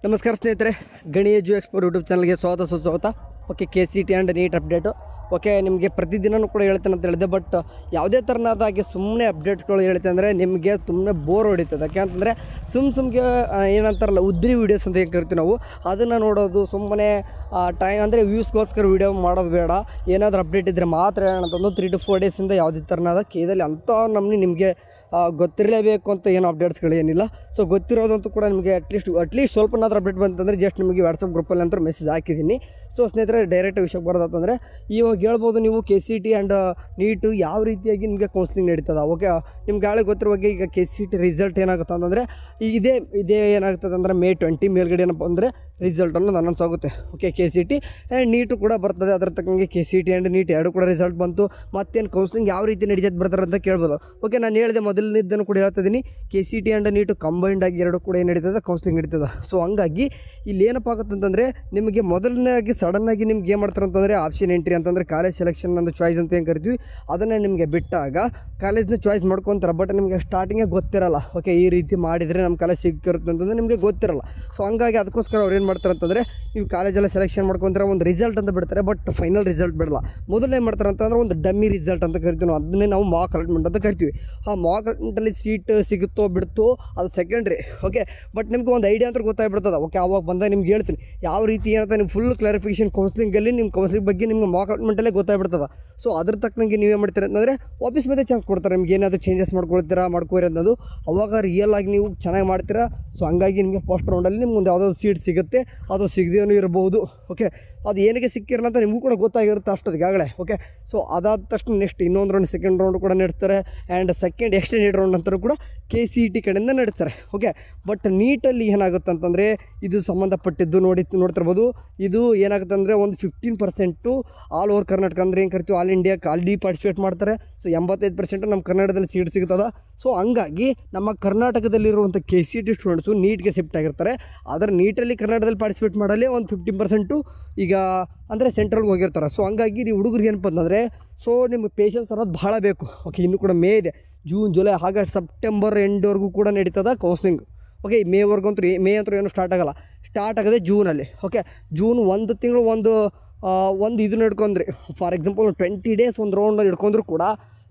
ನಮಸ್ಕಾರ ಸ್ನೇಹಿತರೆ, ಗಣಿ ಎಜು ಎಕ್ಸ್ಪೋರ್ ಯೂಟ್ಯೂಬ್ ಚಾನಲ್ಗೆ ಸ್ವಾಗತ ಸುಸ್ವಾಗತ. Okay, KCET and NEET update. Okay, ನಿಮಗೆ ಪ್ರತಿದಿನವೂ ಕೂಡ ಹೇಳ್ತೇನೆ ಅಂತ ಹೇಳಿದೆ. ಬಟ್ ಯಾವುದೇ ಥರನಾದಾಗಿ ಸುಮ್ಮನೆ ಅಪ್ಡೇಟ್ಸ್ಗಳು ಹೇಳ್ತೆ ಅಂದರೆ ನಿಮಗೆ ಸುಮ್ಮನೆ ಬೋರ್ ಹೊಡಿತದೆ. ಯಾಕೆ ಅಂತಂದರೆ ಸುಮ್ಗೆ ಏನಂತಾರಲ್ಲ ಉದ್ರಿ ವೀಡಿಯೋಸ್ ಅಂತ ಏನು ಕರಿತೀವಿ ನಾವು, ಅದನ್ನು ನೋಡೋದು ಸುಮ್ಮನೆ ಟೈಮ್ ಅಂದರೆ ವ್ಯೂಸ್ಗೋಸ್ಕರ ವೀಡಿಯೋ ಮಾಡೋದು ಬೇಡ. ಏನಾದರೂ ಅಪ್ಡೇಟ್ ಇದ್ದರೆ ಮಾತ್ರ ಹೇಳೋಣ. 3 to 4 ಡೇಸಿಂದ ಯಾವುದೇ ಥರನಾದ ಕೇದಲ್ಲಿ ಅಂಥ ನಮ್ಮನೆ ನಿಮಗೆ ಗೊತ್ತಿರಲೇಬೇಕು ಅಂತ ಏನು ಅಪ್ಡೇಟ್ಸ್ಗಳು ಏನಿಲ್ಲ. ಸೊ ಗೊತ್ತಿರೋದಂತೂ ಕೂಡ ನಿಮಗೆ ಅಟ್ಲೀಸ್ಟ್ ಸ್ವಲ್ಪನಾದ್ರೂ ಅಪ್ಡೇಟ್ ಬಂತಂದರೆ ಜಸ್ಟ್ ನಿಮಗೆ ವಾಟ್ಸಪ್ ಗ್ರೂಪಲ್ಲಿ ಅಂತೂ ಮೆಸೇಜ್ ಹಾಕಿದ್ದೀನಿ. ಸೊ ಸ್ನೇಹಿತರೆ, ಡೈರೆಕ್ಟ್ ವಿಷಯಕ್ಕೆ ಬರೋದಂತಂದರೆ ಇವಾಗ ಹೇಳ್ಬೋದು ನೀವು KCET ಆ್ಯಂಡ್ ನೀಟು ಯಾವ ರೀತಿಯಾಗಿ ನಿಮಗೆ ಕೌನ್ಸಿಲಿಂಗ್ ನಡೀತದೆ. ಓಕೆ, ನಿಮ್ಗೆ ಗಾಳಿ ಗೊತ್ತಿರೋ ಬಗ್ಗೆ ಈಗ KCET ರಿಸಲ್ಟ್ ಏನಾಗುತ್ತೆ ಅಂತಂದರೆ ಇದೇ ಏನಾಗ್ತದೆ ಅಂದರೆ May 20 ಮೇಲ್ಗಡೆ ಏನಪ್ಪ ಅಂದರೆ ರಿಸಲ್ಟನ್ನು ಅನೌನ್ಸ್ ಆಗುತ್ತೆ. ಓಕೆ, KCET ಆ್ಯಂಡ್ ನೀಟು ಕೂಡ ಬರ್ತದೆ. ಅದರ ತಕ್ಕಂಗೆ KCET ಆ್ಯಂಡ್ ನೀಟ್ ಎರಡು ಕೂಡ ರಿಸಲ್ಟ್ ಬಂತು. ಮತ್ತೇನು ಕೌನ್ಸಿಲಿಂಗ್ ಯಾವ ರೀತಿ ನಡೀತದೆ ಬರ್ತಾರೆ ಅಂತ ಕೇಳ್ಬೋದು. ಓಕೆ, ನಾನು ಹೇಳಿದೆ ಮೊದಲನೇದನ್ನು ಕೂಡ ಹೇಳ್ತಿದ್ದೀನಿ, KCET ಆ್ಯಂಡ್ ನೀಟು ಕಂಬೈಂಡಾಗಿ ಎರಡು ಕೂಡ ಏನು ನಡೀತದೆ, ಕೌನ್ಸಿಲಿಂಗ್ ನಡೀತದೆ. ಸೊ ಹಂಗಾಗಿ ಇಲ್ಲಿ ಏನಪ್ಪ ಆಗುತ್ತೆ ಅಂತಂದರೆ ನಿಮಗೆ ಮೊದಲನೇದಾಗಿ ಸಡನ್ನಾಗಿ ನಿಮ್ಗೆ ಏನು ಮಾಡ್ತಾರೆ ಅಂತಂದರೆ ಆಪ್ಷನ್ ಎಂಟ್ರಿ ಅಂತಂದರೆ ಕಾಲೇಜ್ ಸೆಲೆಕ್ಷನ್ ಒಂದು ಚಾಯ್ಸ್ ಅಂತ ಏನು ಕರಿತೀವಿ, ಅದನ್ನೇ ನಿಮಗೆ ಬಿಟ್ಟಾಗ ಕಾಲೇಜ್ನ ಚಾಯ್ಸ್ ಮಾಡ್ಕೊತಾರೆ. ಬಟ್ ನಿಮಗೆ ಸ್ಟಾರ್ಟಿಂಗೇ ಗೊತ್ತಿರಲ್ಲ. ಓಕೆ, ಈ ರೀತಿ ಮಾಡಿದರೆ ನಮ್ಮ ಕಾಲೇಜ್ ಸಿಕ್ಕಿರುತ್ತೆ ಅಂತಂದರೆ ನಿಮಗೆ ಗೊತ್ತಿರಲ್ಲ. ಸೊ ಹಂಗಾಗಿ ಅದಕ್ಕೋಸ್ಕರ ಅವ್ರು ಏನು ಮಾಡ್ತಾರೆ ಅಂತಂದರೆ ನೀವು ಕಾಲೇಜೆಲ್ಲ ಸೆಲೆಕ್ಷನ್ ಮಾಡ್ಕೊತಾರೆ, ಒಂದು ರಿಸಲ್ಟ್ ಅಂತ ಬಿಡ್ತಾರೆ. ಬಟ್ ಫೈನಲ್ ರಿಸಲ್ಟ್ ಬಿಡಲ್ಲ. ಮೊದಲು ಏನು ಮಾಡ್ತಾರೆ ಅಂತಂದರೆ ಒಂದು ಡಮ್ಮಿ ರಿಸಲ್ಟ್ ಅಂತ ಕರಿತೀವಿ ನಾವು, ಅದನ್ನೇ ನಾವು ಮಾಕ್ ಅಲಾಟ್ಮೆಂಟ್ ಅಂತ ಕರಿತೀವಿ. ಆ ಮಾಕ್ ಅಲಾಟ್ಮೆಂಟಲ್ಲಿ ಸೀಟ್ ಸಿಗುತ್ತೋ ಬಿಡುತ್ತೋ ಅದು ಸೆಕೆಂಡ್ರಿ. ಓಕೆ, ಬಟ್ ನಿಮ್ಗೆ ಒಂದು ಐಡಿಯಾ ಅಂತ ಗೊತ್ತಾಗ್ಬಿಡ್ತದೆ. ಓಕೆ, ಅವಾಗ ಬಂದಾಗ ನಿಮ್ಗೆ ಹೇಳ್ತೀನಿ ಯಾವ ರೀತಿ ಏನಂತ ನಿಮ್ಗೆ ಫುಲ್ ಕ್ಲಾರಿಫಿಕೇಷನ್ ಕೌನ್ಸಿಲಿಂಗಲ್ಲಿ ನಿಮ್ಮ ಕೌನ್ಸಿಲಿಂಗ್ ಬಗ್ಗೆ ನಿಮ್ಗೆ ಮಾಕ್ ಅಲಾಟ್ಮೆಂಟಲ್ಲೇ ಗೊತ್ತಾಗ್ಬಿಡ್ತದೆ. ಸೊ ಅದ್ರ ತಕ್ಕನಂಗೆ ನೀವೇ ಮಾಡ್ತೀರ ಅಂತಂದರೆ ವಾಪಸ್ ಮತ್ತೆ ಚಾನ್ಸ್ ಕೊಡ್ತಾರೆ. ನಿಮ್ಗೆ ಏನಾದರೂ ಚೇಂಜಸ್ ಮಾಡ್ಕೋರಿ ಅನ್ನೋದು, ಅವಾಗ ರಿಯಲ್ ಆಗಿ ನೀವು ಚೆನ್ನಾಗಿ ಮಾಡ್ತೀರಾ. ಸೊ ಹಂಗಾಗಿ ನಿಮಗೆ ಫಸ್ಟ್ ರೌಂಡಲ್ಲಿ ನಿಮ್ಗೆ ಒಂದು ಯಾವುದಾದ್ರು ಸೀಟ್ ಸಿಗುತ್ತೆ, ಅದು ಸಿಗದೇನೂ ಇರ್ಬೋದು. ಓಕೆ, ಅದು ಏನಕ್ಕೆ ಸಿಕ್ಕಿರಲ್ಲ ಅಂತ ನಿಮಗೂ ಕೂಡ ಗೊತ್ತಾಗಿರುತ್ತೆ ಅಷ್ಟೊತ್ತಿಗಾಗಲೇ. ಓಕೆ, ಸೊ ಅದಾದ ತಕ್ಷಣ ನೆಕ್ಸ್ಟ್ ಇನ್ನೊಂದು ರೌಂಡ್, ಸೆಕೆಂಡ್ ರೌಂಡ್ ಕೂಡ ನಡೆಸ್ತಾರೆ. ಆ್ಯಂಡ್ ಸೆಕೆಂಡ್ ಎಕ್ಸ್ಟೆಂಡೆಡ್ ರೌಂಡ್ ಅಂತಲೂ ಕೂಡ KCET ಕಡೆಯಿಂದ ನಡೆಸ್ತಾರೆ. ಓಕೆ, ಬಟ್ ನೀಟಲ್ಲಿ ಏನಾಗುತ್ತೆ ಅಂತಂದರೆ ಇದು ಸಂಬಂಧಪಟ್ಟಿದ್ದು ನೋಡ್ತಿರ್ಬೋದು. ಇದು ಏನಾಗುತ್ತೆ ಅಂದರೆ ಒಂದು 15% ಆಲ್ ಓವರ್ ಕರ್ನಾಟಕ ಅಂದರೆ ಏನು ಕರಿತೀವಿ ಆಲ್ ಇಂಡಿಯಾಕ್ಕೆ ಅಲ್ಲಿ ಪಾರ್ಟಿಸಿಪೇಟ್ ಮಾಡ್ತಾರೆ. ಸೊ 85% ನಮ್ಮ ಕರ್ನಾಟಕದಲ್ಲಿ ಸೀಟ್ ಸಿಗ್ತದೆ. ಸೊ ಹಂಗಾಗಿ ನಮ್ಮ ಕರ್ನಾಟಕದಲ್ಲಿರುವಂಥ KCET ಸ್ಟೂಡೆಂಟ್ಸು ನೀಟ್ಗೆ ಶಿಫ್ಟ್ ಆಗಿರ್ತಾರೆ. ಆದರೆ ನೀಟಲ್ಲಿ ಕರ್ನಾಟಕದಲ್ಲಿ ಪಾರ್ಟಿಸಿಪೇಟ್ ಮಾಡಲಿ ಒಂದು 15% ಈಗ ಅಂದರೆ ಸೆಂಟ್ರಲ್ಗೆ ಹೋಗಿರ್ತಾರೆ. ಸೊ ಹಂಗಾಗಿ ನೀವು ಹುಡುಗರಿಗೆ ಏನಪ್ಪ ಅಂತಂದರೆ ಸೊ ನಿಮಗೆ ಪೇಷನ್ಸ್ ಅನ್ನೋದು ಭಾಳ ಬೇಕು. ಓಕೆ, ಇನ್ನೂ ಕೂಡ ಮೇ ಇದೆ, ಜೂನ್, ಜುಲೈ, ಆಗಸ್ಟ್, ಸೆಪ್ಟೆಂಬರ್ ಎಂಡ್ವರೆಗೂ ಕೂಡ ನಡೀತದೆ ಕೌನ್ಸಿಲಿಂಗ್. ಓಕೆ, ಮೇ ಅಂತೂ ಏನೂ ಸ್ಟಾರ್ಟ್ ಆಗೋದೇ ಜೂನಲ್ಲಿ. ಓಕೆ, ಜೂನ್ ಒಂದು ತಿಂಗಳು ಒಂದು ಇದನ್ನು ಹಿಡ್ಕೊಂಡ್ರಿ, ಫಾರ್ ಎಕ್ಸಾಂಪಲ್ 20 ಡೇಸ್ ಒಂದು ರೌಂಡಲ್ಲಿ ಹಿಡ್ಕೊಂಡ್ರು ಕೂಡ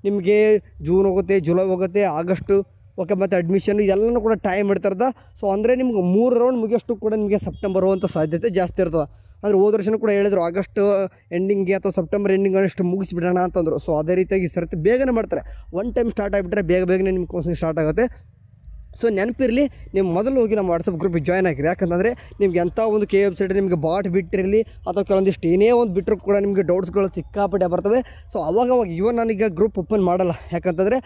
ನಿಮಗೆ ಜೂನ್ ಹೋಗುತ್ತೆ, ಜುಲೈ ಹೋಗುತ್ತೆ, ಆಗಸ್ಟು. ಓಕೆ, ಮತ್ತು ಅಡ್ಮಿಷನ್ ಇದೆಲ್ಲನೂ ಕೂಡ ಟೈಮ್ ಇಡ್ತಾರದ. ಸೊ ಅಂದರೆ ನಿಮ್ಗೆ 3 ರೌಂಡ್ ಮುಗಿಯೋಷ್ಟು ಕೂಡ ನಿಮಗೆ ಸೆಪ್ಟೆಂಬರ್ ಹೋಗುವಂಥ ಸಾಧ್ಯತೆ ಜಾಸ್ತಿ ಇರ್ತದೆ. ಅಂದರೆ ಹೋದ ವರ್ಷನೂ ಕೂಡ ಹೇಳಿದ್ರು ಆಗಸ್ಟ್ ಎಂಡಿಂಗ್ಗೆ ಅಥವಾ ಸೆಪ್ಟೆಂಬರ್ ಎಂಡಿಂಗ್ ಅಷ್ಟು ಮುಗಿಸ್ಬಿಡೋಣ ಅಂತಂದರು. ಸೊ ಅದೇ ರೀತಿಯಾಗಿ ಸರ್ತಿ ಬೇಗನೆ ಮಾಡ್ತಾರೆ. ಒನ್ ಟೈಮ್ ಸ್ಟಾರ್ಟ್ ಆಗಿಬಿಟ್ರೆ ಬೇಗನೆ ನಿಮ್ಮ ಕೌನ್ಸಿಲಿಂಗ್ ಸ್ಟಾರ್ಟ್ ಆಗುತ್ತೆ. ಸೊ ನೆನಪಿರಲಿ, ನೀವು ಮೊದಲು ಹೋಗಿ ನಮ್ಮ ವಾಟ್ಸಪ್ ಗ್ರೂಪಿಗೆ ಜಾಯ್ನ್ ಆಗಿರಿ. ಯಾಕಂತಂದರೆ ನಿಮ್ಗೆ ಎಂಥ ಒಂದು ವೆಬ್ಸೈಟ್ ನಿಮಗೆ ಬಾಟ್ ಬಿಟ್ಟಿರಲಿ ಅಥವಾ ಕೆಲವೊಂದಿಷ್ಟು ಏನೇ ಒಂದು ಬಿಟ್ಟರು ಕೂಡ ನಿಮಗೆ ಡೌಟ್ಸ್ಗಳು ಸಿಕ್ಕಾಪಟ್ಟೆ ಬರ್ತವೆ. ಸೊ ಅವಾಗ ಇವನ್ ನಾನೀಗ ಗ್ರೂಪ್ ಓಪನ್ ಮಾಡಲ್ಲ. ಯಾಕಂತಂದರೆ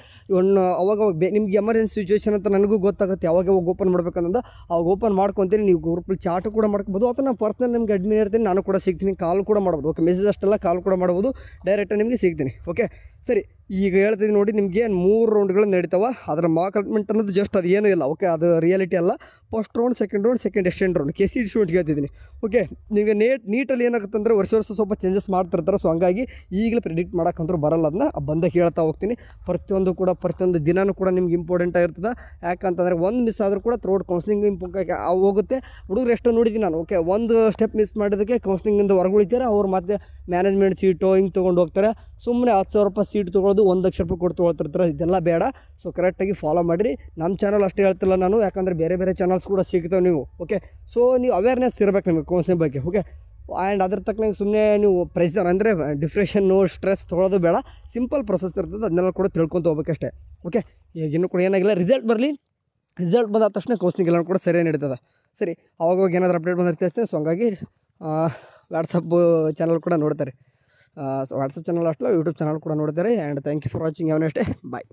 ಅವಾಗ ನಿಮ್ಗೆ ಎಮರ್ಜೆನ್ಸಿ ಸಿಚುವೇಷನ್ ಅಂತ ನನಗೂ ಗೊತ್ತಾಗುತ್ತೆ ಯಾವಾಗ ಓಪನ್ ಮಾಡ್ಬೇಕನ್ನೋದು. ಅವಾಗ ಓಪನ್ ಮಾಡ್ಕೊತೀನಿ. ನೀವು ಗ್ರೂಪಲ್ಲಿ ಚಾಟು ಕೂಡ ಮಾಡ್ಕೊಬೋದು ಅಥವಾ ನಾನು ಪರ್ಸ್ನಲ್ ನಿಮ್ಗೆ ಅಡ್ಮಿನ್ ಇರ್ತೀನಿ, ನಾನು ಕೂಡ ಸಿಗ್ತೀನಿ, ಕಾಲ್ ಕೂಡ ಮಾಡ್ಬೋದು. ಓಕೆ, ಮೆಸೇಜ್ ಅಷ್ಟೆಲ್ಲ ಕಾಲ್ ಕೂಡ ಮಾಡ್ಬೋದು, ಡೈರೆಕ್ಟಾಗಿ ನಿಮಗೆ ಸಿಗ್ತೀನಿ. ಓಕೆ, ಸರಿ, ಈಗ ಹೇಳ್ತಿದ್ದೀನಿ ನೋಡಿ, ನಿಮಗೆ 3 ರೌಂಡ್ಗಳು ನಡೀತಾವೆ. ಅದರ ಮಾಕ್ ಅಲಾಟ್ಮೆಂಟ್ ಅನ್ನೋದು ಜಸ್ಟ್ ಅದು ಏನೂ ಇಲ್ಲ. ಓಕೆ, ಅದು ರಿಯಾಲಿಟಿ ಅಲ್ಲ. First round, second extend round KCET ಸ್ಟೂಡೆಂಟ್ಗೆ ಹೇಳ್ತಿದ್ದೀನಿ. ಓಕೆ, ನಿಮಗೆ ನೀಟಲ್ಲಿ ಏನಾಗುತ್ತೆ ಅಂದರೆ ವರ್ಷ ಸ್ವಲ್ಪ ಚೇಂಜಸ್ ಮಾಡ್ತಿರ್ತಾರೆ. ಸೊ ಹಂಗಾಗಿ ಈಗಲೇ ಪ್ರಿಡಿಕ್ಟ್ ಮಾಡೋಕ್ಕಂತೂ ಬರಲ್ಲ. ಅದನ್ನ ಬಂದಾಗ ಹೇಳ್ತಾ ಹೋಗ್ತೀನಿ. ಪ್ರತಿಯೊಂದು ದಿನವೂ ಕೂಡ ನಿಮ್ಗೆ ಇಂಪಾರ್ಟೆಂಟ್ ಆಗಿರ್ತದೆ. ಯಾಕಂತಂದರೆ ಒಂದು ಮಿಸ್ ಆದರೂ ಕೂಡ ಥ್ರೋಟ್ ಕೌನ್ಸಿಲಿಂಗ್ ಹೋಗುತ್ತೆ. ಹುಡುಗರು ಎಷ್ಟು ನೋಡಿದ್ದೀನಿ ನಾನು. ಓಕೆ, ಒಂದು ಸ್ಟೆಪ್ ಮಿಸ್ ಮಾಡಿದ್ದಕ್ಕೆ ಕೌನ್ಸಿಲಿಂಗಿಂದ ಹೊರಗುಳಿತಾರೆ. ಅವ್ರು ಮತ್ತೆ ಮ್ಯಾನೇಜ್ಮೆಂಟ್ ಸೀಟು ಹಿಂಗೆ ತೊಗೊಂಡು ಹೋಗ್ತಾರೆ. ಸುಮ್ಮನೆ 10,000 ರೂಪಾಯಿ ಸೀಟ್ ತೊಗೊಳ್ಳೋದು, 1 ಲಕ್ಷ ರೂಪಾಯಿ ಕೊಟ್ಟು ತೊಗೊಳ್ತಿರ್ತಾರೆ. ಇದೆಲ್ಲ ಬೇಡ. ಸೊ ಕರೆಕ್ಟಾಗಿ ಫಾಲೋ ಮಾಡಿರಿ. ನಮ್ಮ ಚಾನಲ್ ಅಷ್ಟೇ ಹೇಳ್ತಿಲ್ಲ ನಾನು, ಯಾಕಂದರೆ ಬೇರೆ ಚಾನಲ್ಸ್ ಕೂಡ ಸಿಗ್ತಾವೆ ನೀವು. ಓಕೆ, ಸೊ ನೀವು ಅವೇರ್ನೆಸ್ ಇರಬೇಕು ನಿಮಗೆ ಕೌನ್ಸಿಲಿಂಗ್ ಬಗ್ಗೆ. ಓಕೆ, ಆ್ಯಂಡ್ ಅದ್ರ ತಕ್ಕನಂಗೆ ಸುಮ್ಮನೆ ನೀವು ಪ್ರೆಷರ್ ಅಂದರೆ ಡಿಪ್ರೆಷನ್ನು, ಸ್ಟ್ರೆಸ್ ತೊಗೊಳ್ಳೋದು ಬೇಡ. ಸಿಂಪಲ್ ಪ್ರೊಸೆಸ್ ಇರ್ತದೆ, ಅದನ್ನೆಲ್ಲ ಕೂಡ ತಿಳ್ಕೊತ ಹೋಗ್ಬೇಕಷ್ಟೇ. ಓಕೆ, ಈಗ ಇನ್ನೂ ಕೂಡ ಏನಾಗಿಲ್ಲ, ರಿಸಲ್ಟ್ ಬರಲಿ. ರಿಸಲ್ಟ್ ಬಂದಾದ ತಕ್ಷಣ ಕೌನ್ಸಿಲಿಂಗ್ ಎಲ್ಲ ಕೂಡ ಸರಿಯಾಗಿ ನಡೀತದೆ. ಸರಿ, ಅವಾಗ ಏನಾದರೂ ಅಪ್ಡೇಟ್ ಬಂದಿರ್ತೀವಿ. ಸೊ ಹಂಗಾಗಿ ವಾಟ್ಸಪ್ ಚಾನಲ್ ಕೂಡ ನೋಡ್ತಾರೆ. ಸೊ ವಾಟ್ಸಪ್ ಚಾನಲ್ ಅಷ್ಟಲ್ಲ, ಯೂಟ್ಯೂಬ್ ಚಾನಲ್ ಕೂಡ ನೋಡ್ತಾರೆ. And thank you for watching. Have a nice day. Bye.